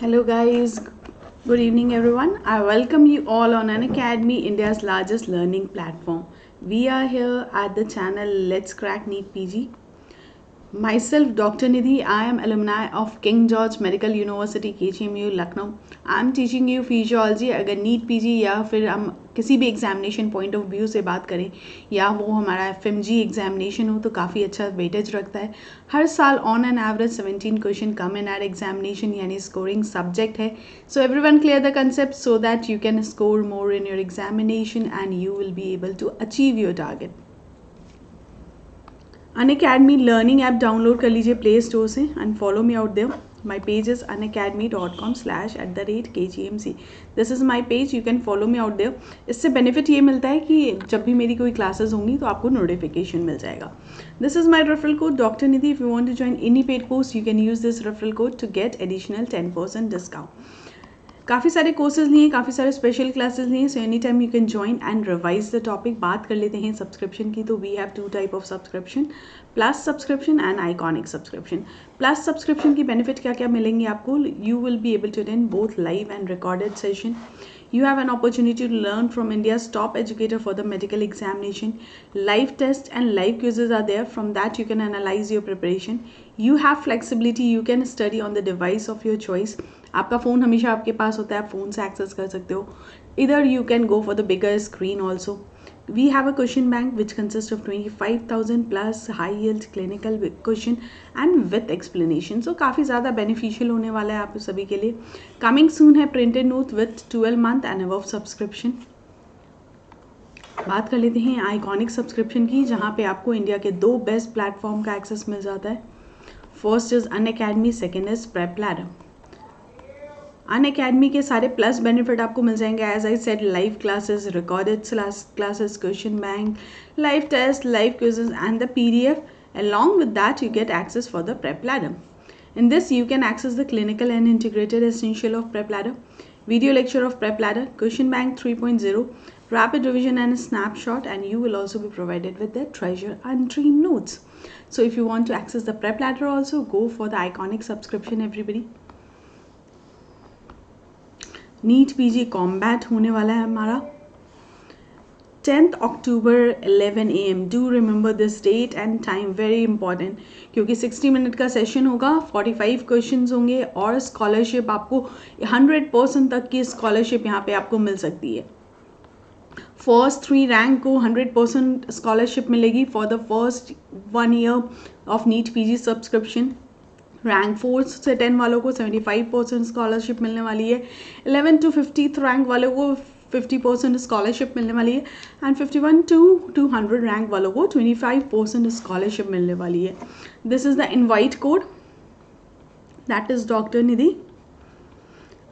Hello guys, good evening everyone. I welcome you all on Unacademy, India's largest learning platform. We are here at the channel Let's Crack NEET PG. Myself, Dr. Nidhi, I am alumni of King George Medical University, KGMU, Lucknow. I am teaching you physiology. अगर NEET PG या फिर हम किसी भी examination point of view से बात करें या वो हमारा एफएमजी एग्जामिनेशन हो तो काफ़ी अच्छा वेटेज रखता है. हर साल on an average 17 question come in our examination यानी स्कोरिंग सब्जेक्ट है. So everyone clear the concept so that you can score more in your examination and you will be able to achieve your target. Unacademy learning app download कर लीजिए Play Store से and follow me out there. My page is unacademy.com/@kgmc. This is my page, you can follow me out there. इससे benefit ये मिलता है कि जब भी मेरी कोई क्लासेस होंगी तो आपको नोटिफिकेशन मिल जाएगा. This is my referral code doctor Nidhi. If you want to join any paid course you can use this referral code to get additional 10% discount. काफ़ी सारे कोर्सेज लिए, काफ़ी सारे स्पेशल क्लासेस लिए, so any time you can join and revise the topic. बात कर लेते हैं सब्सक्रिप्शन की. तो we have two type of subscription, plus subscription and iconic subscription. Plus subscription की बेनिफिट क्या क्या मिलेंगे आपको? You will be able to attend both live and recorded session. You have an opportunity to learn from India's top educator for the medical examination. Live tests and live quizzes are there. From that you can analyze your preparation. You have flexibility. You can study on the device of your choice. आपका phone हमेशा आपके पास होता है, आप phone से access कर सकते हो. Either you can go for the bigger screen also. We have a question bank which consists of 25,000 plus high yield clinical question and with explanation. So काफ़ी ज़्यादा beneficial होने वाला है आप सभी के लिए. Coming soon है printed note with 12 month and above subscription. बात कर लेते हैं आइकॉनिक सब्सक्रिप्शन की, जहाँ पे आपको इंडिया के दो बेस्ट प्लेटफॉर्म का एक्सेस मिल जाता है. First is Unacademy, second is Prep Ladder. Unacademy के सारे प्लस बेनिफिट आपको मिल जाएंगे. As I said, live classes, recorded classes, question bank, live test, live quizzes and the PDF. Along with that you get access for the prep ladder. In this you can access the clinical and integrated essential of prep ladder, video lecture of prep ladder, question bank 3.0, rapid revision and a snapshot, and you will also be provided with the treasure and dream notes. So if you want to access the prep ladder also, go for the iconic subscription everybody. NEET PG combat होने वाला है हमारा 10th October 11 AM. Do remember this date and time, very important, क्योंकि 60 minute का session होगा, 45 questions होंगे और scholarship आपको 100% तक की स्कॉलरशिप यहाँ पे आपको मिल सकती है. फर्स्ट 3 रैंक को 100% स्कॉलरशिप मिलेगी for the first 1 year of NEET PG subscription. Rank 4 से 10 वालों को 75% स्कॉलरशिप मिलने वाली है. 11 to 50th रैंक वालों को 50% स्कॉलरशिप मिलने वाली है एंड 51 to 200 रैंक वालों को 25% स्कॉलरशिप मिलने वाली है. This is the invite code, that is doctor Nidhi.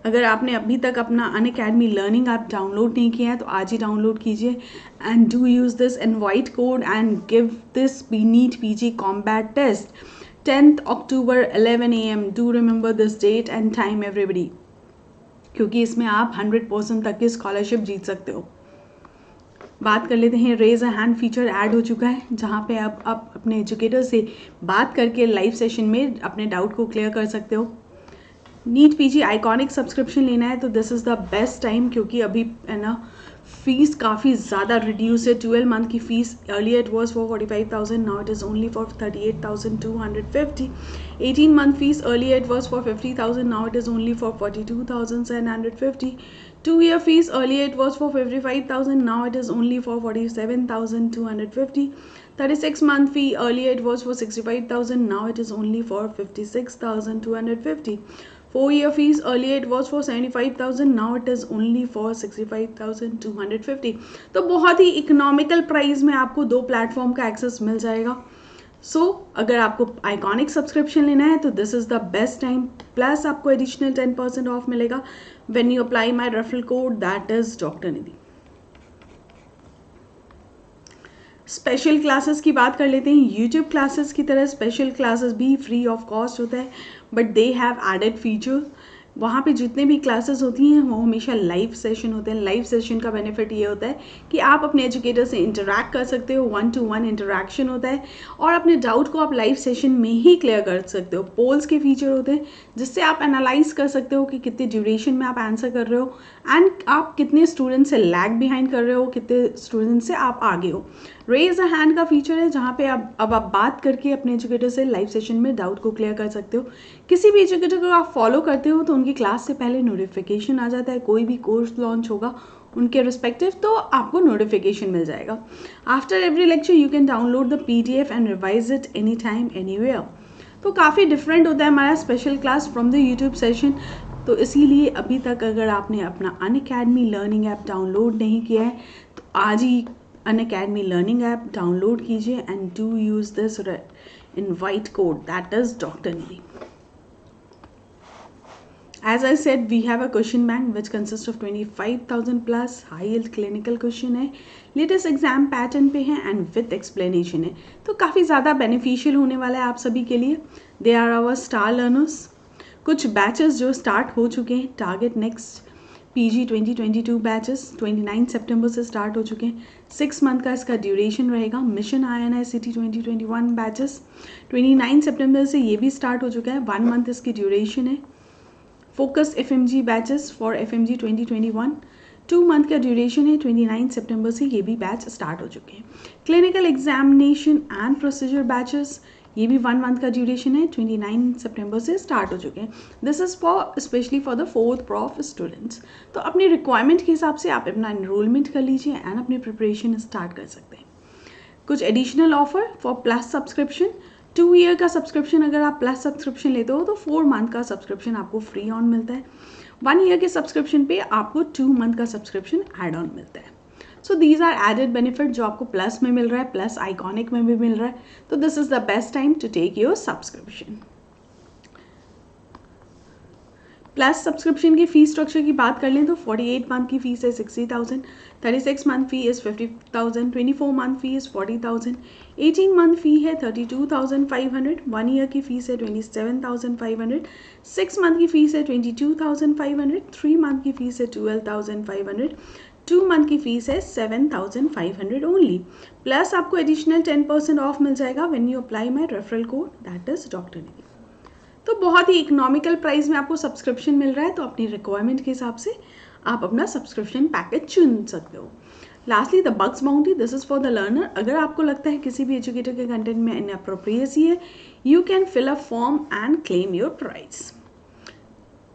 अगर आपने अभी तक अपना अनअकैडमी लर्निंग ऐप डाउनलोड नहीं किया है तो आज ही डाउनलोड कीजिए and do use this invite code and give this NEET PG combat test 10th October 11 AM. Do remember this date and time everybody, क्योंकि इसमें आप 100% तक की स्कॉलरशिप जीत सकते हो. बात कर लेते हैं raise a hand feature add हो चुका है, जहाँ पे आप अपने एजुकेटर से बात करके लाइव सेशन में अपने डाउट को क्लियर कर सकते हो. नीट PG आइकॉनिक सब्सक्रिप्शन लेना है तो this is the best time, क्योंकि अभी है ना फीस काफ़ी ज़्यादा रिड्यूस है. 12 मंथ की fees earlier it was for 45,000, now it is only for 38,250. 18 month fees earlier it was for 50,000, now it is only for 42,750. 2 year fees earlier it was for 55,000, now it is only for 47,250. 36 month fee earlier it was for 65,000, now it is only for 56,250. 4 year fees earlier it was for 75,000, now it is only for 65,250. तो बहुत ही economical price में आपको दो platform का access मिल जाएगा. सो अगर आपको iconic subscription लेना है तो this is the best time. Plus आपको एडिशनल 10% ऑफ मिलेगा when you apply my referral code, that is doctor Nidhi. Special classes की बात कर लेते हैं. यूट्यूब क्लासेस की तरह स्पेशल क्लासेस भी फ्री ऑफ कॉस्ट होता है, but they have added feature. वहाँ पे जितने भी क्लासेस होती हैं वो हमेशा लाइव सेशन होते हैं। लाइव सेशन का बेनिफिट ये होता है कि आप अपने एजुकेटर से इंटरेक्ट कर सकते हो, 1-to-1 इंटरेक्शन होता है और अपने डाउट को आप लाइव सेशन में ही क्लियर कर सकते हो। पोल्स के फीचर होते हैं जिससे आप एनालाइज कर सकते हो कि कितने ड्यूरेशन में आप आंसर कर रहे हो एंड आप कितने स्टूडेंट से लैग बिहाइंड कर रहे हो, कितने स्टूडेंट से आप आगे हो। रेज अ हैंड का फीचर है जहाँ पे अब आप बात करके अपने एजुकेटर से लाइव सेशन में डाउट को क्लियर कर सकते हो। किसी भी एजुकेटर को आप फॉलो करते हो तो उनकी क्लास से पहले नोटिफिकेशन आ जाता है। कोई भी कोर्स लॉन्च होगा उनके रिस्पेक्टिव तो आपको नोटिफिकेशन मिल जाएगा। After every lecture you can download the PDF and revise it any time anywhere. तो काफ़ी डिफरेंट होता है हमारा special class from the YouTube session. तो इसीलिए अभी तक अगर आपने अपना अनअकैडमी लर्निंग ऐप डाउनलोड नहीं किया है तो आज ही अनअकैडमी लर्निंग ऐप डाउनलोड कीजिए and do use this invite code that is Dr. Nidhi. As I said, we have a question bank which consists of 25,000 plus high yield clinical question है, latest exam pattern पे है and with explanation है। तो काफ़ी ज़्यादा beneficial होने वाला है आप सभी के लिए। They are our star learners। कुछ बैचेस जो स्टार्ट हो चुके हैं, टारगेट नेक्स्ट PG 2022 बैचेस 29 सितंबर से स्टार्ट हो चुके हैं। 6 मंथ का इसका ड्यूरेशन रहेगा। मिशन INI-CT 2021 बैचेस 29 सितंबर से ये भी स्टार्ट हो चुका है। 1 मंथ इसकी ड्यूरेशन है। Focus FMG batches for FMG 2021 2 month का ड्यूरेशन है। 29 सितंबर से ये भी बैच स्टार्ट हो चुके हैं। Clinical examination and procedure batches ये भी 1 मंथ का ड्यूरेशन है। 29 सितंबर से स्टार्ट हो चुके हैं। This is for specially for the 4th prof students. तो अपनी रिक्वायरमेंट के हिसाब से आप अपना एनरोलमेंट कर लीजिए एंड अपनी प्रिपरेशन स्टार्ट कर सकते हैं। कुछ additional offer for plus subscription. 2 year का सब्सक्रिप्शन अगर आप प्लस सब्सक्रिप्शन लेते हो तो 4 मंथ का सब्सक्रिप्शन आपको फ्री ऑन मिलता है। 1 ईयर के सब्सक्रिप्शन पे आपको 2 मंथ का सब्सक्रिप्शन एड ऑन मिलता है। So these are added benefit जो आपको प्लस में मिल रहा है, प्लस आइकॉनिक में भी मिल रहा है। तो this is the best time to take your subscription. Plus subscription की फीस स्ट्रक्चर की बात कर लें तो 48 मंथ की फीस है 60,000, 36 month fee is 50,000, 24 month fee is 40,000, 18 month fee है 32,500, 1 ईयर की फीस है 27,500, 6 मंथ की फीस है 22,500, 3 मंथ की फीस है 12,500, 2 मंथ की फीस है 7,500 ओनली। प्लस आपको एडिशनल 10% ऑफ मिल जाएगा when you apply my referral code that is Dr. Nidhi। तो बहुत ही इकोनॉमिकल प्राइस में आपको सब्सक्रिप्शन मिल रहा है। तो अपनी रिक्वायरमेंट के हिसाब से आप अपना सब्सक्रिप्शन पैकेज चुन सकते हो। Lastly the bugs boundary, this is for the learner. अगर आपको लगता है किसी भी एजुकेटर के कंटेंट में इनअप्रोप्रिएसी है, you can fill a form and claim your price.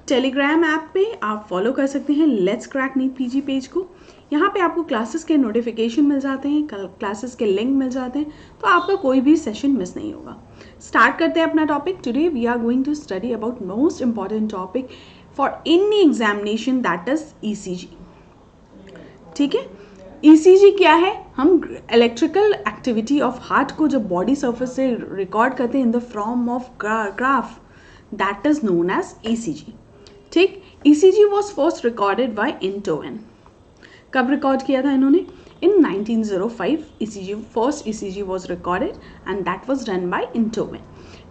Telegram app पे आप फॉलो कर सकते हैं let's crack NEET PG page को। यहाँ पे आपको क्लासेस के नोटिफिकेशन मिल जाते हैं, क्लासेस के लिंक मिल जाते हैं, तो आपका कोई भी सेशन मिस नहीं होगा। स्टार्ट करते हैं अपना topic. Today we are going to study about most important topic for any examination that is ECG। ठीक है, ECG क्या है? हम इलेक्ट्रिकल एक्टिविटी ऑफ हार्ट को जब बॉडी सर्फेस से रिकॉर्ड करते हैं in the form of graph, that is known as ECG। ठीक, ECG was first recorded by Einthoven. कब रिकॉर्ड किया था इन्होंने? In 1905, first ECG was recorded and that was done by Intoven.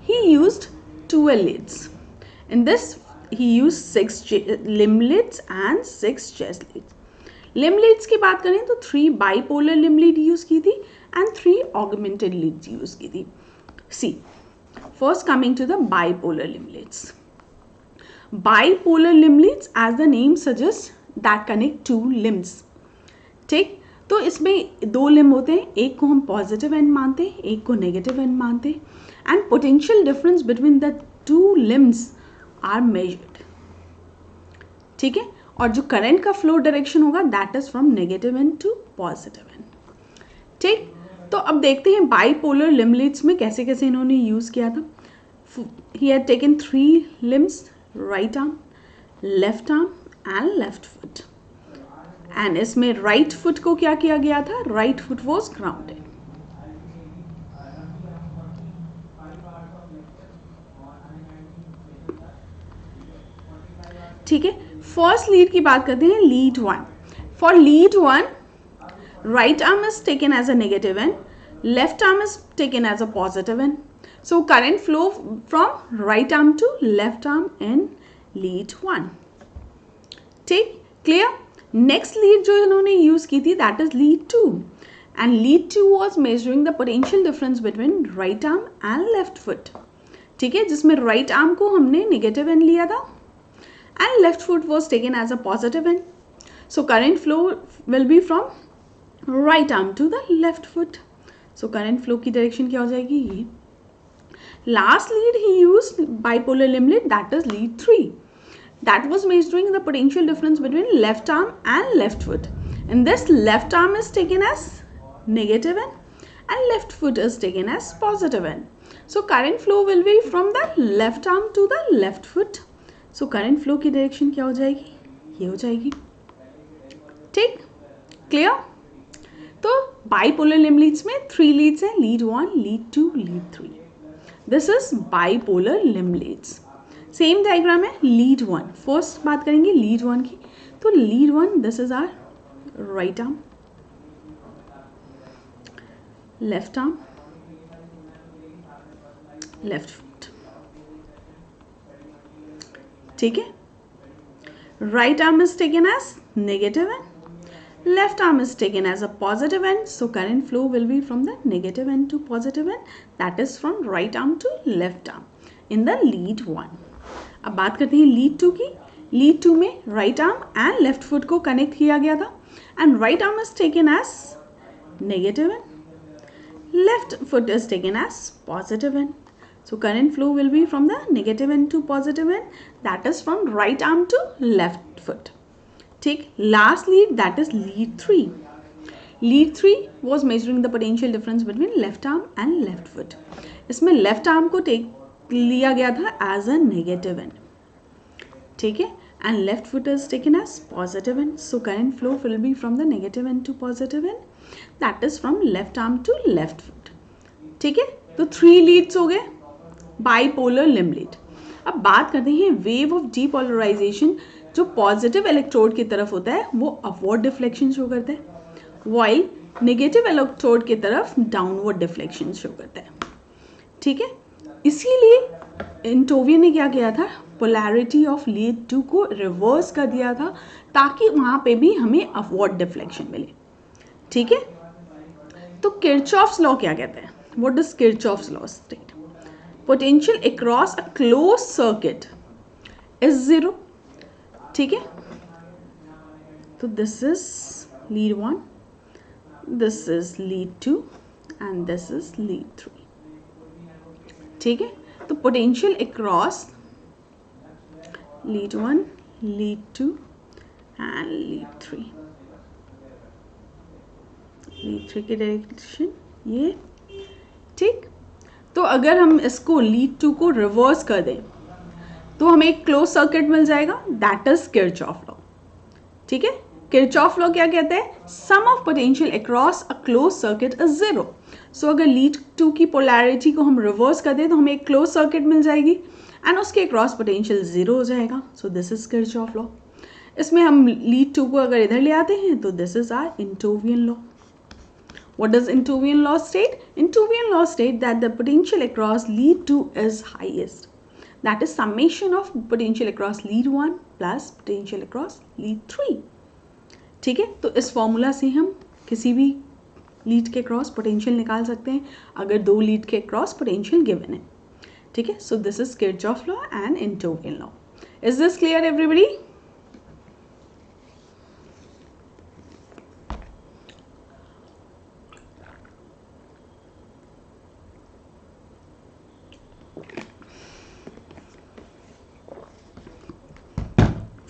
He used 12 leads. In this, he used 6 limb leads and 6 chest leads. Limb leads की बात करें तो 3 bipolar limb lead use की थी and 3 augmented leads use की थी। See, first coming to the bipolar limb leads. Bipolar limb leads, as the name suggests, that connect 2 limbs. ठीक, तो इसमें 2 लिम्ब होते हैं, एक को हम पॉजिटिव एंड मानते हैं, एक को नेगेटिव एंड मानते हैं and potential difference between the 2 limbs are measured. ठीक है, और जो करंट का फ्लो डायरेक्शन होगा that is from negative end to positive end. ठीक, तो अब देखते हैं बाइपोलर लिम्ब लीड्स में कैसे कैसे इन्होंने यूज किया था। He had taken 3 limbs, right arm, left arm and left foot. And इसमें राइट फुट को क्या किया गया था? Right foot was grounded. ठीक है, फर्स्ट लीड की बात करते हैं, lead 1। For lead 1, right arm is taken as a negative end, left arm is taken as a positive end. So current flow from right arm to left arm in lead 1. ठीक, clear. Next lead जो इन्होंने use की थी that is lead 2, and lead 2 was measuring the potential difference between right arm and left foot. ठीक है, जिसमें right arm को हमने नेगेटिव एंड लिया था and left foot was taken as a positive end. So current flow will be from right arm to the left foot. So current flow की direction क्या हो जाएगी, ये. Last lead he used bipolar limb lead, that is lead 3. That was measuring the potential difference between left arm and left foot. In this, left arm is taken as negative n and left foot is taken as positive n. So current flow will be from the left arm to the left foot. So current flow की direction क्या हो जाएगी, ये हो जाएगी. ठीक, clear. तो bipolar limb leads में 3 leads हैं, lead 1, lead 2, lead 3. This is bipolar limb leads. Same diagram है लीड 1. फर्स्ट बात करेंगे लीड 1 की. तो lead 1, this is our right arm, left arm, left foot. ठीक है, right arm is taken as negative end left arm is taken as a positive end. So current flow will be from the negative end to positive end, that is from right arm to left arm in the lead 1. अब बात करते हैं lead 2 की. lead 2 में right arm and left foot को connect किया गया था and right arm is taken as negative end, left foot is taken as positive end. So current flow will be from the negative end to positive end, that is from right arm to left foot. ठीक, last lead that is lead 3. Lead 3 was measuring the potential difference between left arm and left foot. इसमें left arm को लिया गया था as a negative end. ठीक है, and left foot is taken as positive end. So current flow will be from the negative end to positive end, that is from left arm to left foot. ठीक है, तो 3 Leeds हो गए bipolar limb lead. अब बात करते हैं wave of depolarisation. जो पॉजिटिव इलेक्ट्रोड की तरफ होता है वो अपवर्ड डिफ्लेक्शन शो करता है, वाइल नेगेटिव इलेक्ट्रोड की तरफ डाउनवर्ड डिफ्लेक्शन शो करता है. ठीक है, इसीलिए इंटोवियन ने क्या किया था, पोलैरिटी ऑफ लीड 2 को रिवर्स कर दिया था ताकि वहां पे भी हमें अपवर्ड डिफ्लेक्शन मिले. ठीक है, तो किरचॉफ्स लॉ क्या कहता है, what does Kirchhoff's law state, potential across a closed circuit is 0. ठीक है, तो this is lead 1, this is lead 2 and this is lead 3. ठीक है, तो potential across lead 1, lead 2 and lead 3. Lead 3 की डायरेक्शन ये. ठीक, तो अगर हम इसको लीड 2 को रिवर्स कर दें तो हमें एक क्लोज सर्किट मिल जाएगा, दैट इज किरचॉफ लॉ. ठीक है, किरचॉफ लॉ क्या कहते हैं, sum of potential across a closed circuit is 0. So अगर लीड 2 की पोलैरिटी को हम रिवर्स कर दें तो हमें एक क्लोज सर्किट मिल जाएगी एंड उसके अक्रॉस पोटेंशियल 0 हो जाएगा. सो दिस इज किरचॉफ लॉ. इसमें हम लीड 2 को अगर इधर ले आते हैं तो this is our Einthoven law. What does Intovian law state? Intovian law state that the potential across lead 2 is highest. That is summation of potential across lead 1 plus potential across lead 3. ठीक है, तो इस formula से हम किसी भी lead के cross potential निकाल सकते हैं अगर 2 लीड के क्रॉस पोटेंशियल गिवन है. ठीक है, so this is Kirchhoff law and Einthoven law. Is this clear everybody?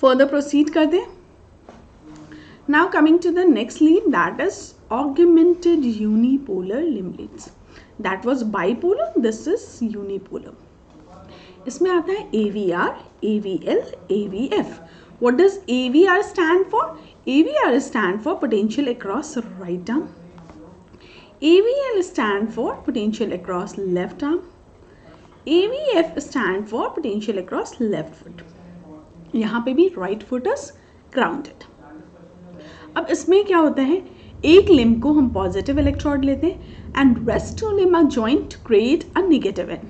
Further proceed करते हैं. Now coming to the next lead, that is augmented unipolar limb leads. That was bipolar, this is unipolar. इसमें आता है AVR, AVL, AVF. What does AVR stand for? AVR stand for potential across right arm. AVL stand for potential across left arm. AVF stand for potential across left foot. यहाँ पे भी right foot is grounded. अब इसमें क्या होता है, एक limb को हम पॉजिटिव इलेक्ट्रोड लेते हैं and rest two limb are joint to create a negative end.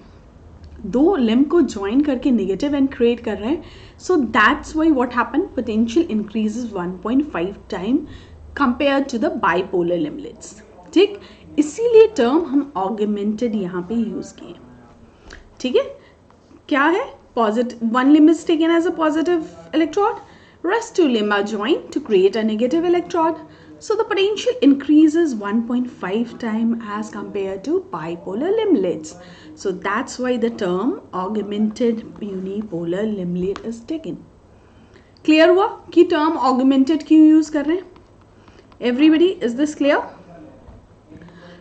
दो लिम्ब को ज्वाइन करके नेगेटिव एंड क्रिएट कर रहे हैं. So that's why what happen, potential increases 1.5 time compare to the bipolar limb leads. ठीक, इसीलिए टर्म हम ऑगमेंटेड यहाँ पे यूज किए. ठीक है, क्या है? Positive, one limb is taken as a positive electrode, rest two limb are joined to create a negative electrode. So the potential increases 1.5 times as compared to bipolar limblets. So that's why the term augmented unipolar limblet is taken. Clear हुआ कि term augmented क्यों use कर रहे हैं? Everybody, is this clear?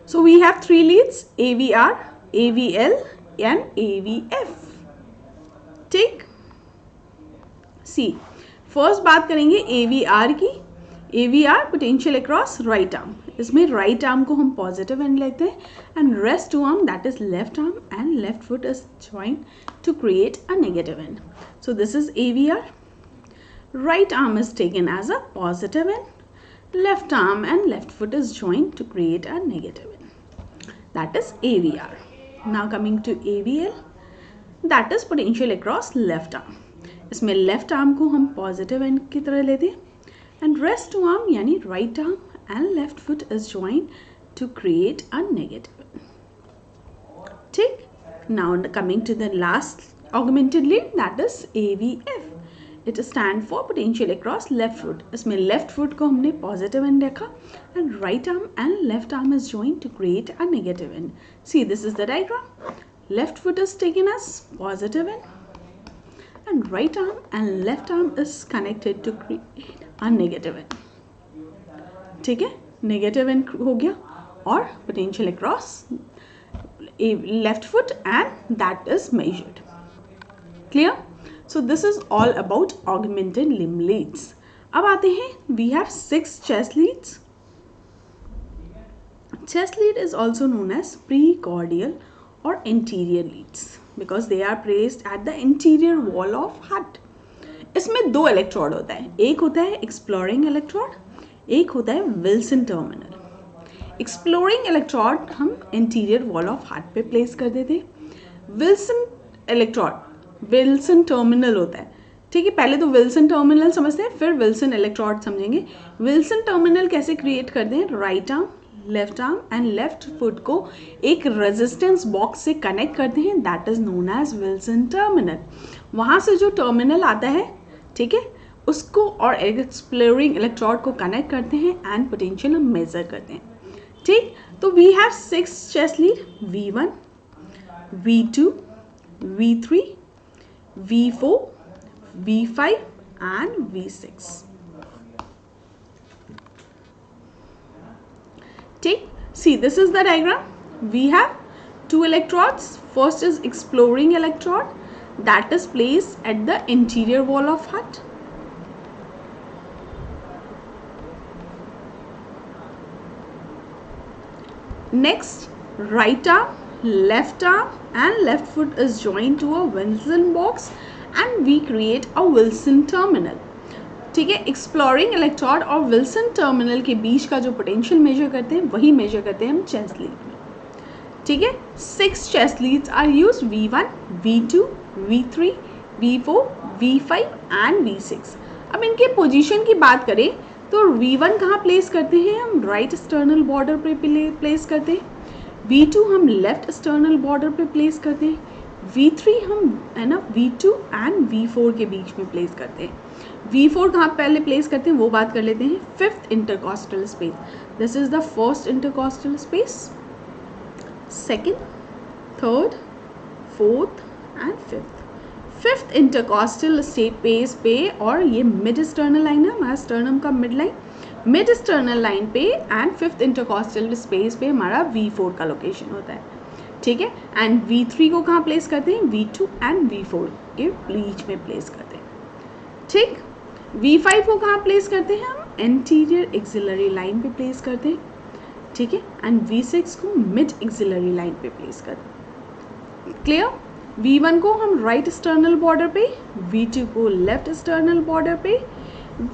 So we have three leads: AVR, AVL and AVF. ठीक? See. First बात करेंगे AVR की. AVR potential across right arm. इसमें राइट आर्म को हम पॉजिटिव एंड लेते हैं and rest two arm that is left arm and left foot is joint to create a negative end. So this is AVR. Right arm is taken as a positive end, left arm and left foot is joint to create a negative end. That is AVR. Now coming to AVL, that is potential across left arm. इसमें left arm को हम positive end की तरह लेते हैं and rest two arm यानी right arm and left foot is joint to create a negative. ठीक, now coming to the last augmented lead that is AVF. It stand for potential across left foot. इसमें left foot को हमने positive end रखा and right arm and left arm is joint to create a negative end. See, this is the diagram. Left foot is taken as positive end and right arm and left arm is connected to create a negative end. ठीक है, negative and हो गया और potential across left foot and that is measured. Clear? So this is all about augmented limb leads. अब आते हैं, we have 6 chest leads. Chest lead is also known as precordial or anterior leads because they are placed at the interior wall of heart. इसमें दो electrode होता है. एक होता है एक्सप्लोरिंग इलेक्ट्रोड, एक होता है विल्सन टर्मिनल. एक्सप्लोरिंग इलेक्ट्रोड हम इंटीरियर वॉल ऑफ हार्ट पे प्लेस कर देते हैं. विल्सन इलेक्ट्रोड विल्सन टर्मिनल होता है. ठीक है, पहले तो विल्सन टर्मिनल समझते हैं फिर विल्सन इलेक्ट्रोड समझेंगे. विल्सन टर्मिनल कैसे क्रिएट करते हैं? Right arm, left arm and left foot को एक रेजिस्टेंस बॉक्स से कनेक्ट करते हैं, that is known as Wilson terminal. वहाँ से जो टर्मिनल आता है, ठीक है, उसको और एक्सप्लोरिंग इलेक्ट्रोड को कनेक्ट करते हैं एंड पोटेंशियल हम मेजर करते हैं. ठीक, तो we have 6 chest lead: V1, V2, V3, V4, V5 and V6. Take, see, this is the diagram. We have 2 electrodes. First is exploring electrode that is placed at the interior wall of heart. Next, right arm, left arm and left foot is joined to a Wilson box and we create a Wilson terminal. ठीक है, exploring electrode और Wilson terminal के बीच का जो potential major करते हैं वही major करते हैं हम चेस्ट लीड में. ठीक है, 6 chest leads are use: V1, V2, V3, V4, V5 and V6. अब इनके पोजीशन की बात करें तो V1 कहाँ प्लेस करते हैं हम? राइट स्टर्नल बॉर्डर पे प्लेस करते हैं. V2 हम लेफ्ट स्टर्नल बॉर्डर पे प्लेस करते हैं. V3 हम है ना V2 एंड V4 के बीच में प्लेस करते हैं. V4 कहाँ पहले प्लेस करते हैं वो बात कर लेते हैं. 5th intercostal space. This is the first intercostal space, second, third, fourth and fifth. 5th intercostal space पे और ये मिड स्टर्नल लाइन है, हमारा स्टर्नम का mid line, mid sternal line पे एंड 5th इंटरकॉस्टल स्पेस पे हमारा V4 का लोकेशन होता है. ठीक है, एंड V3 को कहाँ प्लेस करते हैं? V2 एंड V4 के बीच में प्लेस करते हैं. ठीक, V5 को कहाँ प्लेस करते हैं हम? एंटीरियर एक्सिलरी लाइन पे प्लेस करते हैं. ठीक है, एंड V6 को मिड एक्सिलरी लाइन पे प्लेस करते हैं. क्लियर? V1 को हम राइट स्टर्नल बॉर्डर पे, V2 को लेफ्ट स्टर्नल बॉर्डर पे,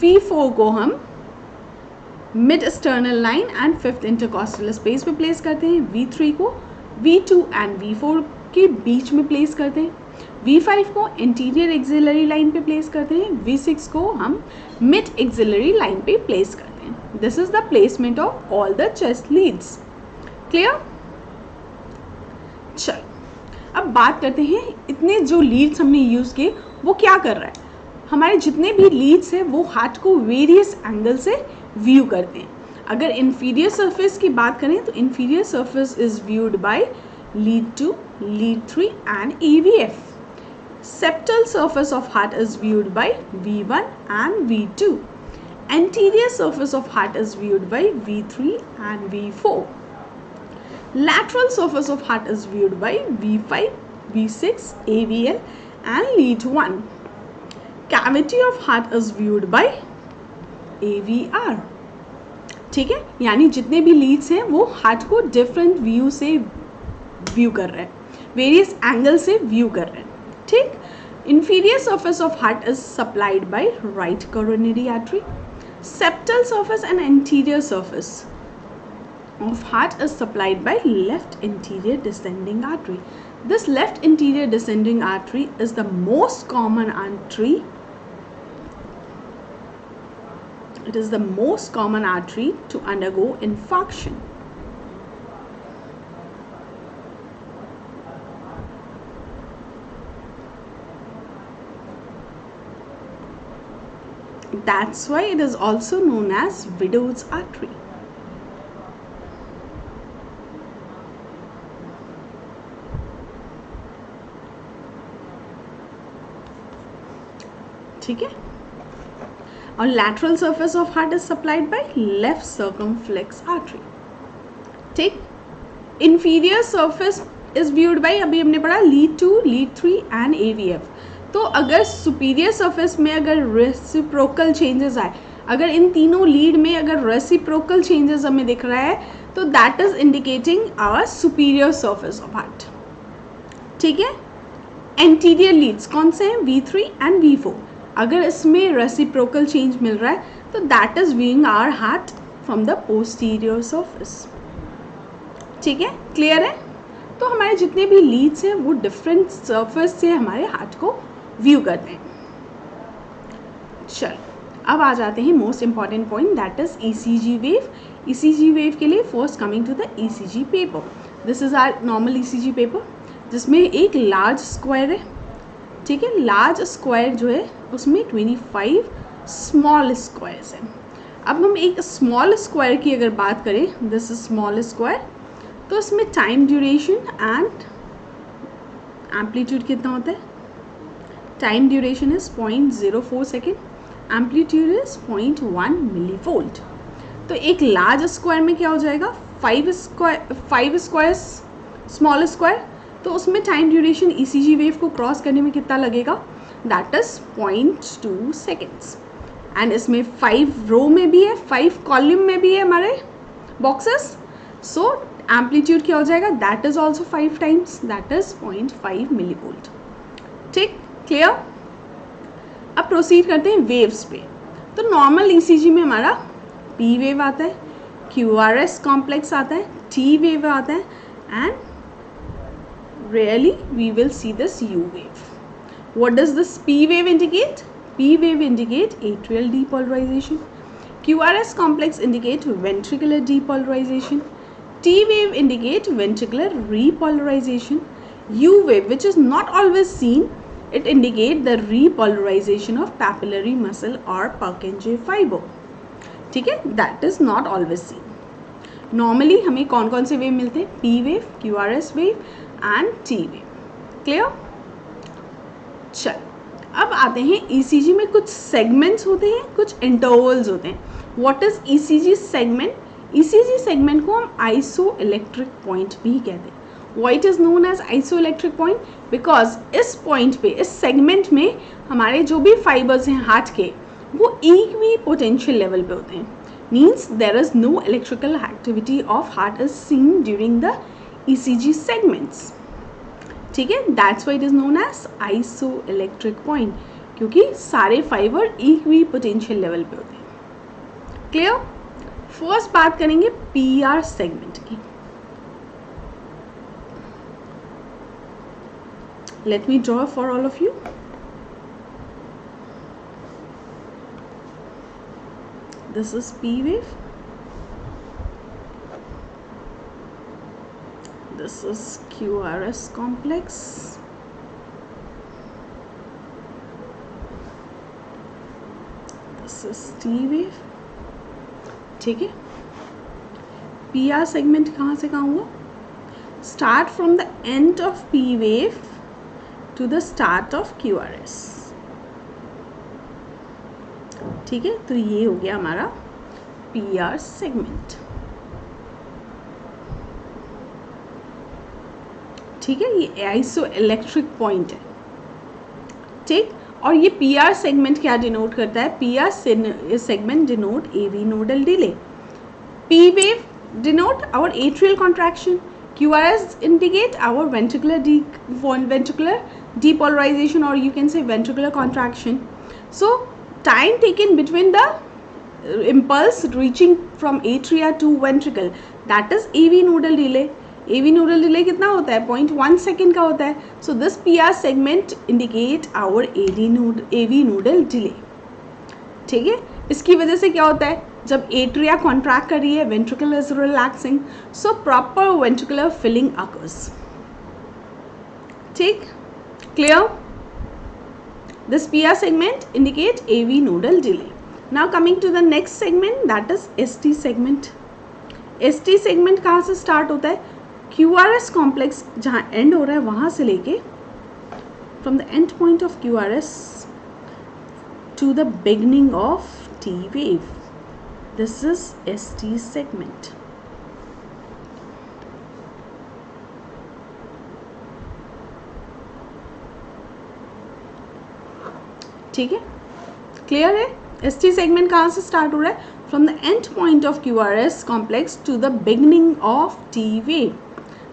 V4 को हम mid sternal line and 5th intercostal space पे प्लेस करते हैं. V3 को V2 एंड V4 के बीच में प्लेस करते हैं, V5 को इंटीरियर एक्सिलरी लाइन पे प्लेस करते हैं, V6 को हम मिड एक्सिलरी लाइन पे प्लेस करते हैं. This is the placement of all the chest leads. Clear? चलो अब बात करते हैं इतने जो लीड्स हमने यूज़ किए वो क्या कर रहा है. हमारे जितने भी लीड्स हैं वो हार्ट को वेरियस एंगल से व्यू करते हैं. अगर इंफीरियर सरफेस की बात करें तो inferior surface is viewed by lead 2, lead 3 and AVF. Septal surface of heart is viewed by V1 and V2. Anterior surface of heart is viewed by V3 and V4. Lateral surface of heart is viewed by V5, V6, AVL and lead 1. Cavity of heart is viewed by AVR. ठीक है, यानी जितने भी Leeds हैं वो heart को different view से view कर रहे हैं, वेरियस एंगल से व्यू कर रहे हैं. ठीक. Inferior surface of heart is supplied by right coronary artery. Septal surface and anterior surface of heart is supplied by left anterior descending artery. This left anterior descending artery is the most common artery. It is the most common artery to undergo infarction. That's why it is also known as widow's artery. ठीक है. और lateral surface of heart is supplied by left circumflex artery. ठीक. Inferior surface is viewed by, अभी हमने पढ़ा lead 2, lead 3 and AVF. तो अगर superior surface में अगर रेसिप्रोकल चेंजेस आए, अगर इन तीनों लीड में अगर रेसिप्रोकल चेंजेस हमें दिख रहा है तो that is indicating our superior surface of heart. ठीक है. एंटीरियर लीड्स कौन से हैं? V3 and V4. अगर इसमें रेसिप्रोकल चेंज मिल रहा है तो that is viewing our heart from the posterior surface. ठीक है, क्लियर है? तो हमारे जितने भी लीड्स हैं वो डिफरेंट सरफेस से हमारे हार्ट को व्यू करते हैं. चलो अब आ जाते हैं most important point, that is ECG wave. ECG wave के लिए first coming to the ECG paper. This is our normal ECG paper जिसमें एक लार्ज स्क्वायर है. ठीक है, लार्ज स्क्वायर जो है उसमें 25 स्मॉल स्क्वायर्स हैं. अब हम एक स्मॉल स्क्वायर की अगर बात करें, दिस इज स्मॉल स्क्वायर, तो इसमें टाइम ड्यूरेशन एंड एम्पलीट्यूड कितना होता है? Time duration is 0.04 second, amplitude is 0.1 millivolt. तो एक लार्ज स्क्वायर में क्या हो जाएगा? 5 स्क्वायर्स स्मॉल स्क्वायर, तो उसमें टाइम ड्यूरेशन ECG वेव को क्रॉस करने में कितना लगेगा? That is 0.2 seconds. एंड इसमें 5 रो में भी है, 5 कॉलम में भी है हमारे बॉक्सेस. सो एम्पलीट्यूड क्या हो जाएगा? That is also 5 times, that is 0.5 millivolt. ठीक, क्लियर? अब प्रोसीड करते हैं वेव्स पे. तो नॉर्मल ECG में हमारा P वेव आता है, QRS कॉम्प्लेक्स आता है, T वेव आता है and rarely we will see this U wave. What does this P wave indicate? P wave indicate atrial depolarization. QRS complex indicate ventricular depolarization. T wave indicate ventricular repolarization. U wave, which is not always seen, it indicate the repolarization of papillary muscle or Purkinje fiber. ठीक है, that is not always seen. Normally हमें कौन कौन से wave मिलते हैं? P wave, QRS wave and T wave. Clear? चल अब आते हैं ECG में कुछ सेगमेंट्स होते हैं, कुछ इंटरवल्स होते हैं. What is ECG segment? ECG segment को हम आइसोइलेक्ट्रिक पॉइंट भी कहते हैं. Why it is known as isoelectric point? Because इस पॉइंट पे, इस सेगमेंट में हमारे जो भी फाइबर्स हैं हार्ट के वो एक भी पोटेंशियल लेवल पे होते हैं. Means there is no electrical activity of heart is seen during the ECG segments. ठीक है, that's why it is known as isoelectric point, क्योंकि सारे फाइबर एक भी पोटेंशियल लेवल पे होते हैं. क्लियर? फर्स्ट बात करेंगे PR सेगमेंट की. Let me draw for all of you. This is P wave. This is QRS complex. This is T wave. ठीक है. PR segment कहाँ से कहाँ हुआ? Start from the end of P wave to the start of QRS. ठीक है, तो ये हो गया हमारा PR segment. ठीक है, ये आइसो इलेक्ट्रिक पॉइंट है. ठीक, और ये PR सेगमेंट क्या डिनोट करता है? PR segment denote AV nodal delay. P wave denote our atrial contraction. QRS indicate our ventricular depolarization, or you can say ventricular contraction. So time taken between the impulse reaching from atria to ventricle, that is AV nodal delay. AV nodal delay कितना होता है? 0.1 second का होता है. So this PR segment indicate our AV nodal delay. ठीक है, इसकी वजह से क्या होता है? जब एट्रिया कॉन्ट्रैक्ट कर रही है, ventricle is relaxing, so proper ventricular filling occurs. ठीक, clear? This PR segment indicate AV nodal delay. Now coming to the next segment, that is ST segment. ST segment कहाँ से स्टार्ट होता है? QRS complex जहाँ and हो रहा है वहाँ से लेके from the end point of QRS to the beginning of T wave. This is ST segment. ठीक है, क्लियर है? ST segment कहाँ से स्टार्ट हो रहा है? From the end point of QRS complex to the beginning of T wave.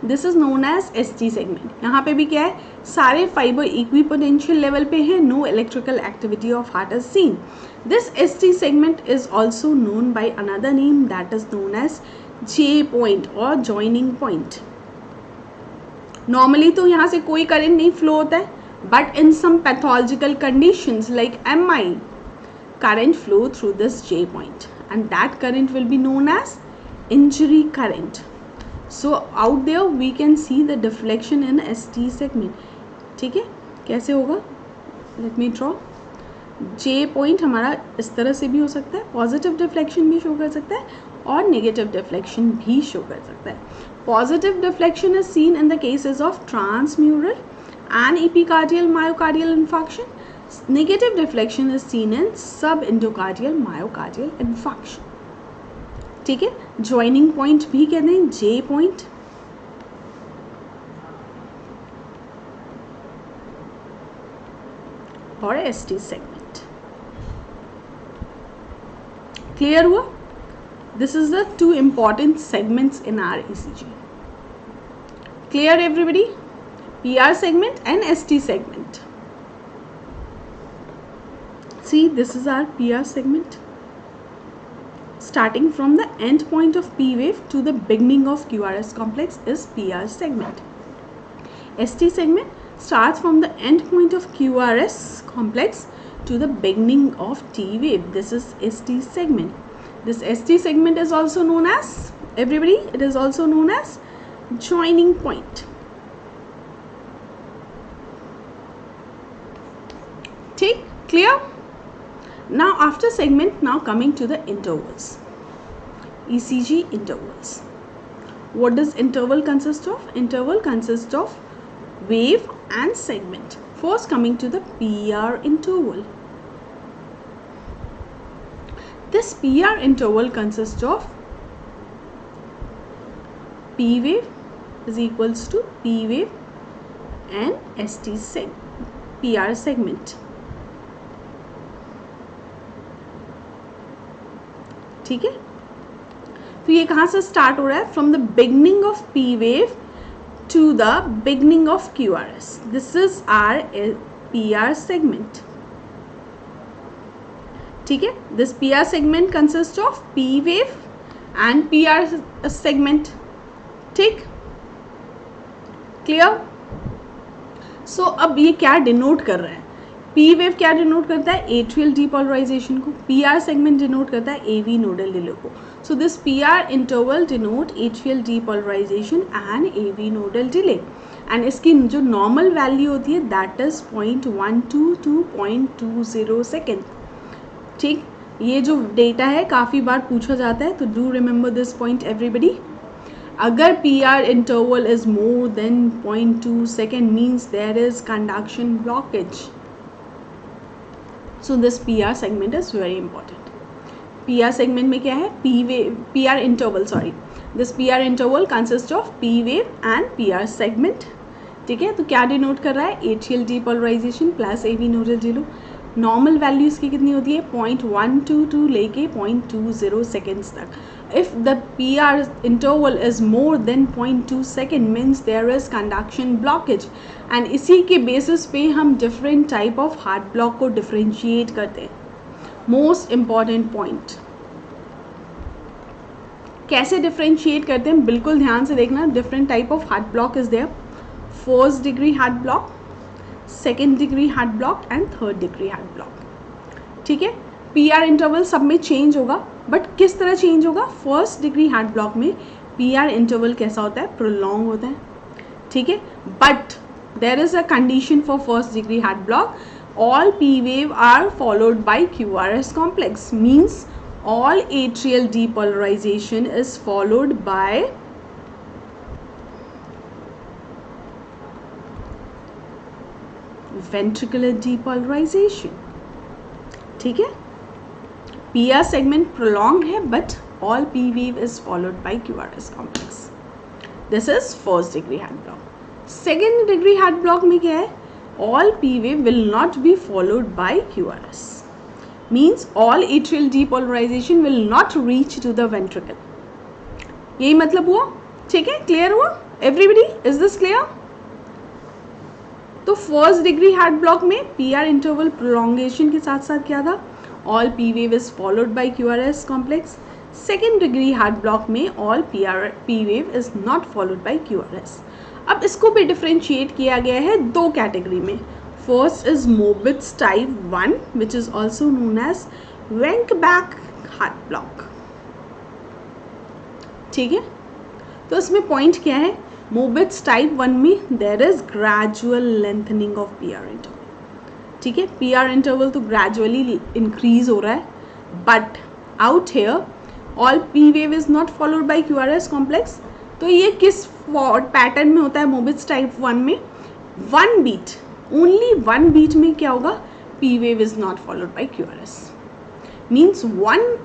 This is known as ST segment. यहाँ पे भी क्या है? सारे फाइबर इक्विपोटेंशियल लेवल पे हैं. No electrical activity of heart is seen. This ST segment is also known by another name, that is known as J point or joining point. Normally तो यहाँ से कोई करंट नहीं फ्लो होता है, but in some pathological conditions like MI, current flow through this J point, and that current will be known as injury current. So out there we can see the deflection in ST segment. ठीक है, कैसे होगा? Let me draw. J point हमारा इस तरह से भी हो सकता है, पॉजिटिव डिफ्लेक्शन भी शो कर सकता है और नेगेटिव डिफ्लेक्शन भी शो कर सकता है. Positive deflection is seen in the cases of transmural and epicardial myocardial infarction. Negative deflection is seen in सब एंडोकार्डियल मायोकार्डियल इन्फार्क्शन. ठीक है, ज्वाइनिंग पॉइंट भी कहते हैं J पॉइंट. और ST segment. Clear हुआ? This is the two important segments in our ECG. Clear everybody? PR segment and ST segment. See, this is our PR segment. Starting from the end point of P wave to the beginning of QRS complex is PR segment. ST segment starts from the end point of QRS complex to the beginning of T wave. This is ST segment. This ST segment is also known as, everybody, it is also known as joining point. ठीक, clear? Now after segment, now coming to the intervals. ECG intervals. What does interval consist of? Interval consists of wave and segment. First coming to the PR interval. This PR interval consists of P wave is equals to P wave and PR segment. ठीक है, तो ये कहाँ से start हो रहा है? From the beginning of P wave to the beginning of QRS. This is our PR segment. ठीक है, this PR segment consists of P wave and PR segment. ठीक, clear? सो अब ये क्या डिनोट कर रहा है? पी वेव क्या डिनोट करता है? एट्रियल डीपोलराइजेशन को. पी आर सेगमेंट डिनोट करता है ए वी नोडल डिले को. सो this P R interval denote atrial depolarisation and A V nodal delay. And इसकी जो नॉर्मल वैल्यू होती है दैट इज 0.12 to 0.20 सेकेंड. ठीक, ये जो डेटा है काफ़ी बार पूछा जाता है, तो do remember this point everybody. अगर P R interval is more than 0.2 second means there is conduction blockage. So this P R segment is very important. P R segment में क्या है? P R interval, sorry, this P R interval consist of P wave and P R segment. ठीक है, तो क्या denote कर रहा है? Atrial depolarization plus A V nodal delay. Normal value इसकी कितनी होती है? 0.122 लेके 0.20 सेकेंड्स तक. If the P R interval is more than 0.2 second means there is conduction blockage. And इसी के बेसिस पे हम different type of heart block को डिफ्रेंशिएट करते हैं. मोस्ट इम्पॉर्टेंट पॉइंट, कैसे डिफ्रेंशिएट करते हैं बिल्कुल ध्यान से देखना. Different type of heart block is there. First degree heart block, second degree heart block and third degree heart block. ठीक है, पी आर इंटरवल सब में चेंज होगा, बट किस तरह चेंज होगा? फर्स्ट डिग्री हार्ट ब्लॉक में पी आर इंटरवल कैसा होता है? प्रोलॉन्ग होता है. ठीक है, but there is a condition for first degree heart block. All P wave are followed by Q R S complex. Means all atrial depolarization is followed by ventricular depolarization. ठीक है, P R segment prolong है but all P wave is followed by Q R S complex. This is first degree heart block. Second degree heart block में क्या है? All P wave will not be followed by Q R S. means all atrial depolarization will not reach to the ventricle. यही मतलब हुआ. ठीक है, clear हुआ everybody? Is this clear? तो फर्स्ट डिग्री हार्ट ब्लॉक में पी आर इंटरवल प्रोलॉन्गेशन के साथ साथ क्या था? All P wave is followed by Q R S complex. Second degree heart block में all P wave is not followed by Q R S. अब इसको भी डिफ्रेंशिएट किया गया है दो कैटेगरी में. First is Mobitz type 1, which is also known as Wenck-Bach heart block. ठीक है, तो इसमें पॉइंट क्या है? Mobitz type 1 में there is gradual lengthening of PR interval. ठीक है, PR interval तो gradually increase हो रहा है, but out here all P wave is not followed by QRS complex. तो ये किस पैटर्न में होता है? Mobitz type 1 में one beat, only one beat में क्या होगा? P wave is not followed by Q R S. Means one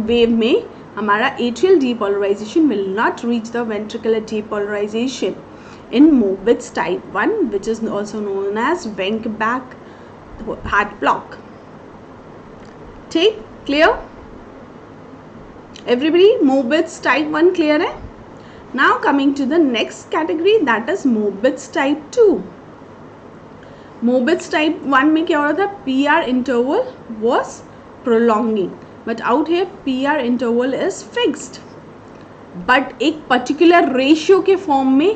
wave में हमारा atrial depolarization will not reach the ventricular depolarization in Mobitz type 1 which is also known as Wenckebach heart block. ठीक, clear everybody? Mobitz type 1 clear है? Now coming to the next category that is Mobitz type 2. Mobitz type 1 में क्या हो रहा था? P R interval was prolonging, but out here P R interval is fixed. But एक particular ratio के form में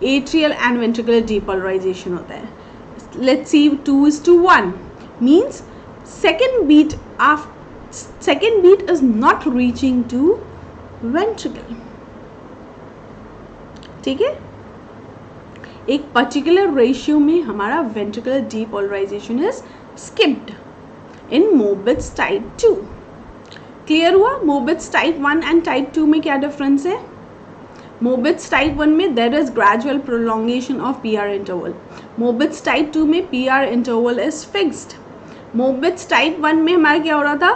atrial and ventricular depolarisation होता है. Let's see 2:1 means second beat is not reaching to ventricle. ठीक है, एक particular ratio में हमारा ventricular depolarization is skipped in Mobitz type 2. Clear हुआ? मोबिट्स टाइप 1 एंड टाइप 2 में क्या डिफरेंस है? मोबिट्स टाइप 1 में there is gradual prolongation of P R interval. Mobitz type 2 में P R interval is fixed. Mobitz type 1 में हमारा क्या हो रहा था?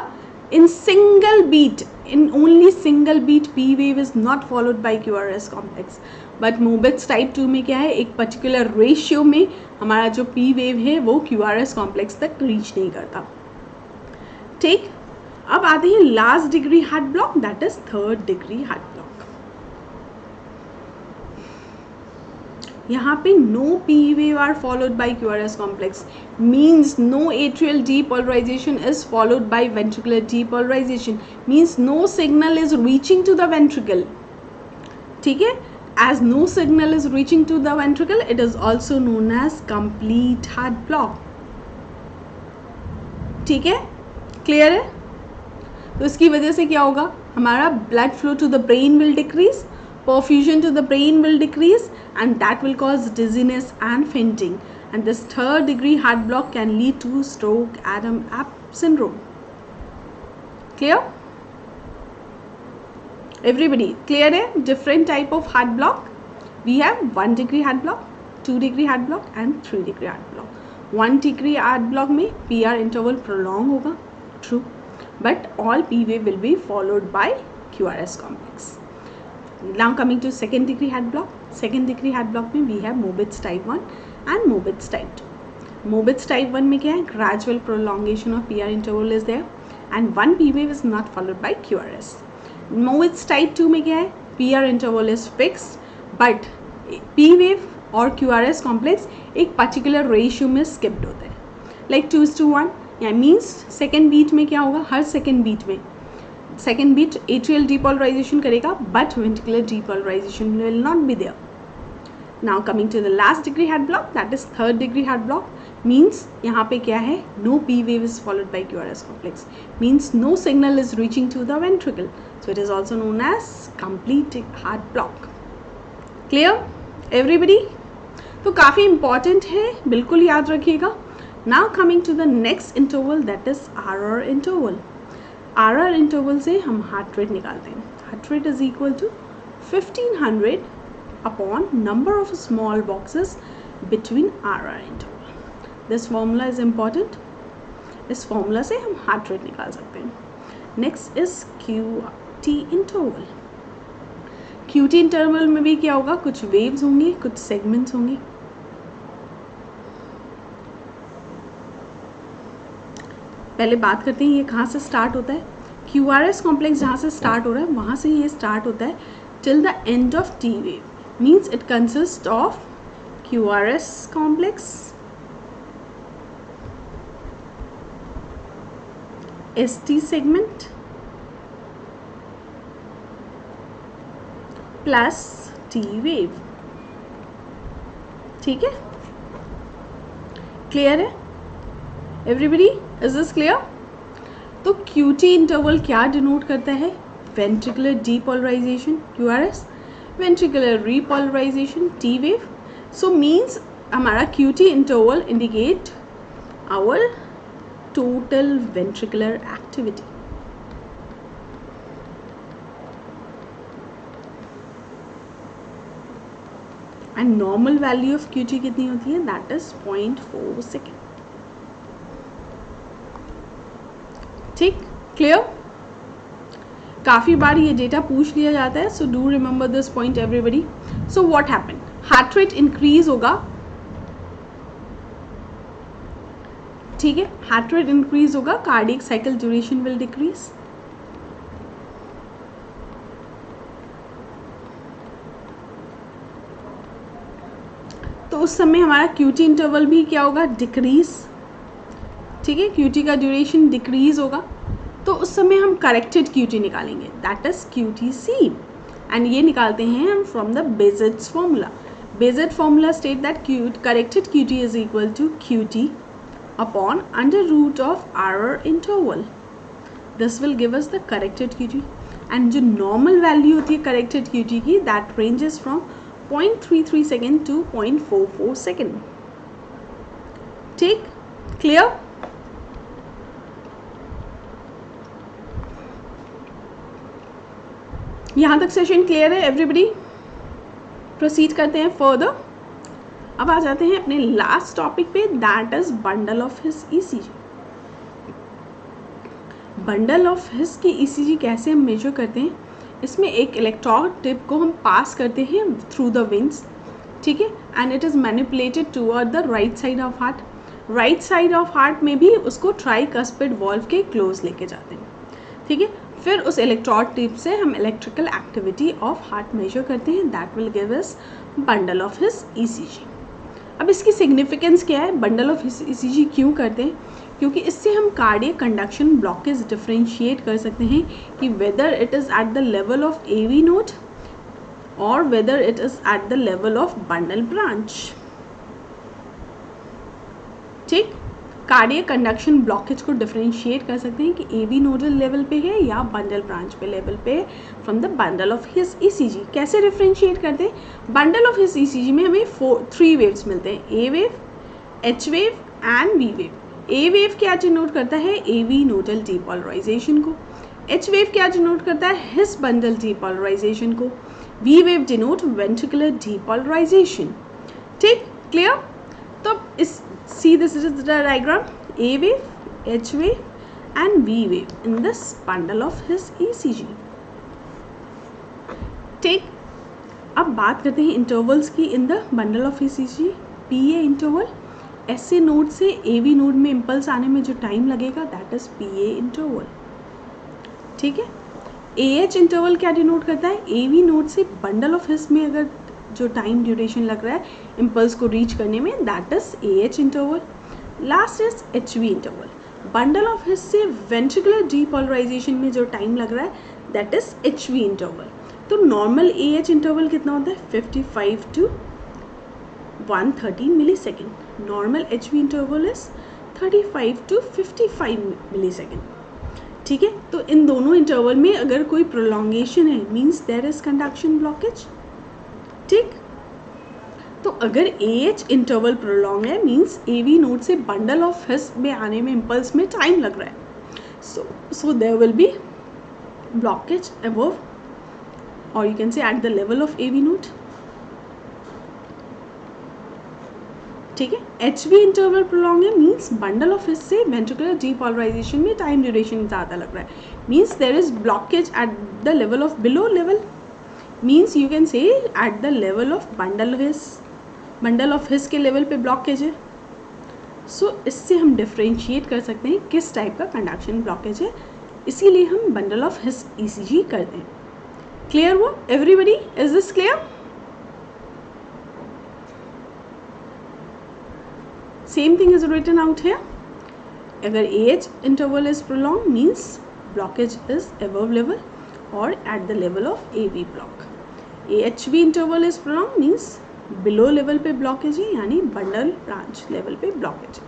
In single beat, in only single beat P wave is not followed by QRS complex. But मोबिट्स type 2 में क्या है? एक पर्टिकुलर रेशियो में हमारा जो P वेव है वो QRS कॉम्प्लेक्स तक रीच नहीं करता. ठीक, अब आते हैं last degree heart block that is third degree heart block. यहाँ पे no P wave are followed by QRS complex means no atrial depolarization is followed by ventricular depolarization means no signal is reaching to the ventricle. ठीक है, as no signal is reaching to the ventricle, it is also known as complete heart block. ठीक है, clear है? तो इसकी वजह से क्या होगा, हमारा blood flow to the brain will decrease, perfusion to the brain will decrease, and that will cause dizziness and fainting, and this third degree heart block can lead to stroke Adam-App syndrome. Clear? Everybody clear है? Different type of heart block. We have 1 degree heart block, 2 degree heart block and 3 degree heart block. 1 degree heart block में PR interval prolong होगा, true, but all P wave will be followed by QRS complex. Now coming to second degree heart block. Second degree heart block में we have Mobitz type 1 and Mobitz type 2. Mobitz type 1 में क्या है, gradual prolongation of PR interval is there and 1 P wave is not followed by QRS. Mobitz type 2 में क्या है, PR interval is fixed but P wave और QRS complex एक particular ratio में skipped होता है, like 2:1. या मीन्स सेकेंड बीट में क्या होगा, हर सेकेंड बीट में सेकेंड बीट एट्रियल डीपोलराइजेशन करेगा but ventricular depolarization will not be there. Now coming to the last degree heart block, that is third degree heart block. Means यहाँ पे क्या है, no P wave is followed by QRS complex, means no signal is reaching to the ventricle, so it is also known as complete heart block. Clear everybody? तो काफ़ी important है, बिल्कुल याद रखिएगा. Now coming to the next interval, that is RR interval. RR interval से हम heart rate निकालते हैं. Heart rate is equal to 1500 upon number of small boxes between RR interval. This formula is important. इस formula से हम heart rate निकाल सकते हैं. Next is QT interval. QT interval में भी क्या होगा, कुछ वेव्स होंगी, कुछ सेगमेंट्स होंगी. पहले बात करते हैं ये कहाँ से स्टार्ट होता है. QRS कॉम्प्लेक्स जहाँ से स्टार्ट हो रहा है वहाँ से ये स्टार्ट होता है till the end of T wave. Means it consist of QRS complex, ST segment plus T wave. ठीक है, क्लियर है एवरीबडी? Is this clear? तो QT इंटरवल क्या डिनोट करता है, ventricular depolarization QRS, ventricular repolarization T wave. So means हमारा QT interval indicate our total ventricular activity. And normal value of QT कितनी होती है, दैट इज 0.4 सेकेंड. ठीक, clear? काफ़ी बार ये डेटा पूछ लिया जाता है, so do remember this point everybody. So what happen, heart rate increase होगा. ठीक है, हार्ट रेट इंक्रीज होगा, cardiac cycle duration will decrease. तो उस समय हमारा QT इंटरवल भी क्या होगा, डिक्रीज. ठीक है, QT का ड्यूरेशन डिक्रीज होगा. तो उस समय हम करेक्टेड QT निकालेंगे, दैट इज QTC. एंड ये निकालते हैं हम from the Bazett's formula. Bazett formula state that corrected QT is equal to QT upon under root of RR interval. This will give us the corrected QT. And जो normal value होती है corrected QT की, that ranges from 0.33 second to 0.44 second. ठीक, clear? यहाँ तक session clear है everybody? Proceed करते हैं फर्दर. अब आ जाते हैं अपने लास्ट टॉपिक पे, that is bundle of His ECG. Bundle of हिस की ECG कैसे हम मेजर करते हैं, इसमें एक इलेक्ट्रोड टिप को हम पास करते हैं थ्रू द वेन्स. ठीक है, and it is manipulated toward the right side of heart. Right side of heart में भी उसको ट्राइकस्पिड वॉल्व के क्लोज लेके जाते हैं. ठीक है, फिर उस इलेक्ट्रोड टिप से हम electrical activity of heart measure करते हैं, that will give us bundle of His ECG. अब इसकी सिग्निफिकेंस क्या है, बंडल ऑफ हिस ECG क्यों करते हैं, क्योंकि इससे हम कार्डियक कंडक्शन ब्लॉकेज डिफ्रेंशिएट कर सकते हैं कि whether it is eight the level of AV node or whether it is at the level of bundle branch. ठीक, कार्डियक कंडक्शन ब्लॉकेज को डिफरेंशिएट कर सकते हैं कि एवी नोडल लेवल पे है या बंडल ब्रांच पे लेवल पे from the bundle of his ECG. कैसे डिफरेंशिएट करते हैं? बंडल ऑफ हिज ईसीजी में हमें 3 वेव्स मिलते हैं, A wave, H wave and V wave. A wave क्या डिनोट करता है? एवी नोडल डीपोलराइजेशन को. एच वेव क्या डिनोट करता है? हिज बंडल डीपोलराइजेशन को. V wave denote ventricular depolarisation. ठीक, क्लियर? तो इस see this is the diagram, A wave, H wave and V wave in this bundle of his ECG. ठीक, अब बात करते हैं इंटरवल्स की in the bundle of ECG. PA interval, SA node से AV नोड में इम्पल्स आने में जो टाइम लगेगा दैट इज PA इंटरवल. ठीक है. AH इंटरवल क्या डिनोट करता है? AV नोड से बंडल ऑफ हिस में अगर जो टाइम ड्यूरेशन लग रहा है इम्पल्स को रीच करने में that is AH interval. Last is HV interval. Bundle of His से वेंट्रिकुलर डीपोलराइजेशन में जो टाइम लग रहा है दैट इज HV इंटरवल. तो नॉर्मल AH इंटरवल कितना होता है? 55 to 130 millisecond. Normal HV interval is 35 to 55 millisecond. ठीक है. तो इन दोनों इंटरवल में अगर कोई प्रोलॉन्गेशन है means there is conduction blockage. ठीक, तो अगर AH इंटरवल प्रोलॉन्ग है मीन्स AV नोड से बंडल ऑफ हिस में आने में इम्पल्स में टाइम लग रहा है. So there will be blockage above और you can say at the level of AV node. ठीक है. HV इंटरवल प्रोलॉन्ग है मीन्स बंडल ऑफ हिस से वेंट्रिकुलर डीपोलराइजेशन में टाइम ड्यूरेशन ज़्यादा लग रहा है means there is blockage eight the level of below level. Means you can say at the level of bundle of हिस के level पे blockage है. सो इससे हम डिफ्रेंशिएट कर सकते हैं किस टाइप का कंडक्शन ब्लॉकेज है, इसीलिए हम बंडल ऑफ हिस ECG करते हैं. क्लियर वो everybody? Is this clear? Same thing is written out here. अगर AH interval is prolong means blockage is above level or at the level of AV block. HV interval is prolonged means below level पे blockage है यानी bundle branch level पे blockage है.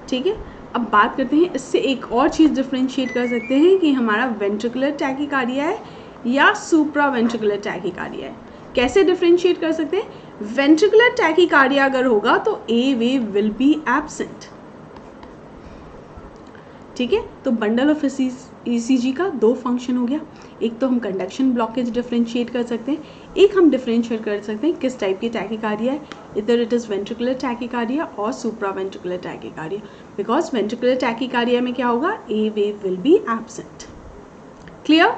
ठीक है. अब बात करते हैं इससे एक और चीज़ डिफ्रेंशिएट कर सकते हैं कि हमारा वेंट्रिकुलर टैकीकार्डिया है या सुप्रा वेंट्रिकुलर टैकीकार्डिया है. कैसे डिफ्रेंशिएट कर सकते हैं? वेंट्रिकुलर टैकीकार्डिया अगर होगा तो A wave will be absent. ठीक है. तो बंडल ऑफ ECG का 2 फंक्शन हो गया. एक तो हम कंडक्शन ब्लॉकेज डिफरेंशिएट कर सकते हैं, एक हम डिफरेंशिएट कर सकते हैं किस टाइप की टैकीकार्डिया है, इधर इट इज़ वेंट्रिकुलर टैकीकार्डिया और supra ventricular tachycardia. Because ventricular tachycardia में क्या होगा? A wave will be absent. Clear?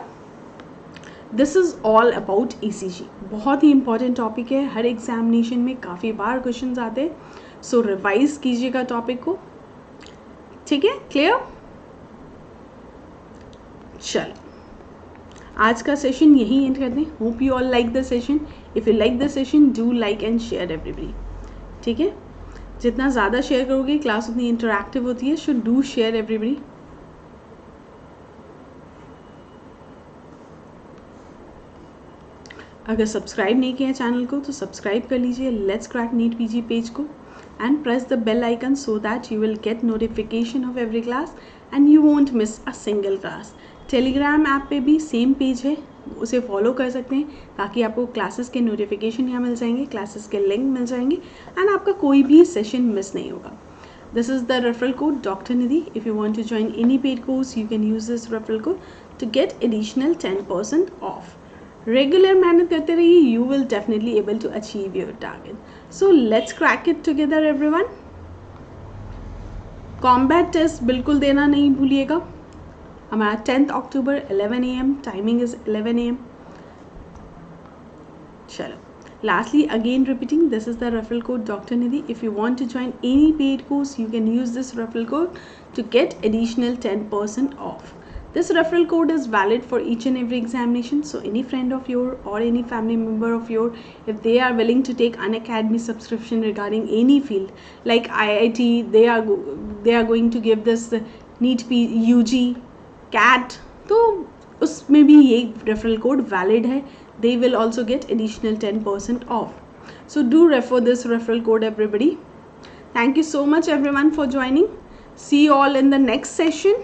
This is all about ECG. बहुत ही इंपॉर्टेंट टॉपिक है, हर एग्जामिनेशन में काफ़ी बार क्वेश्चन आते हैं. सो रिवाइज कीजिएगा टॉपिक को. ठीक है. क्लियर? चल, आज का सेशन यही एंड करते हैं. Hope you all like the session. If you like the session do like and share everybody. ठीक है. जितना ज़्यादा शेयर करोगे क्लास उतनी इंटरैक्टिव होती है. So do share everybody. अगर सब्सक्राइब नहीं किया चैनल को तो सब्सक्राइब कर लीजिए let's crack NEET PG page को and press the bell icon so that you will get notification of every class and you won't miss a single class. Telegram app पे भी same page है, उसे follow कर सकते हैं ताकि आपको क्लासेस के नोटिफिकेशन यहाँ मिल जाएंगे, क्लासेस के लिंक मिल जाएंगे एंड आपका कोई भी सेशन मिस नहीं होगा. This is the referral code doctor Nidhi. If you want to join any paid course you can use this referral code to get additional 10% off. Regular मेहनत करते रहिए, you will definitely able to achieve your target. So let's crack it together everyone. Combat test बिल्कुल देना नहीं भूलिएगा. हमारा 10th October 11 AM, timing is 11 AM. चलो, lastly again repeating, this is the referral code Dr. Nidhi. If you want to join any paid course you can use this referral code to get additional 10% off. This referral code is valid for each and every examination. So any friend of yours or any family member of yours, if they are willing to take Unacademy subscription regarding any field like IIT, they are going to give this NEET UG CAT, तो उसमें भी ये referral code valid है. they will also get additional 10% off. So do refer this referral code, everybody. Thank you so much everyone for joining. See you all in the next session.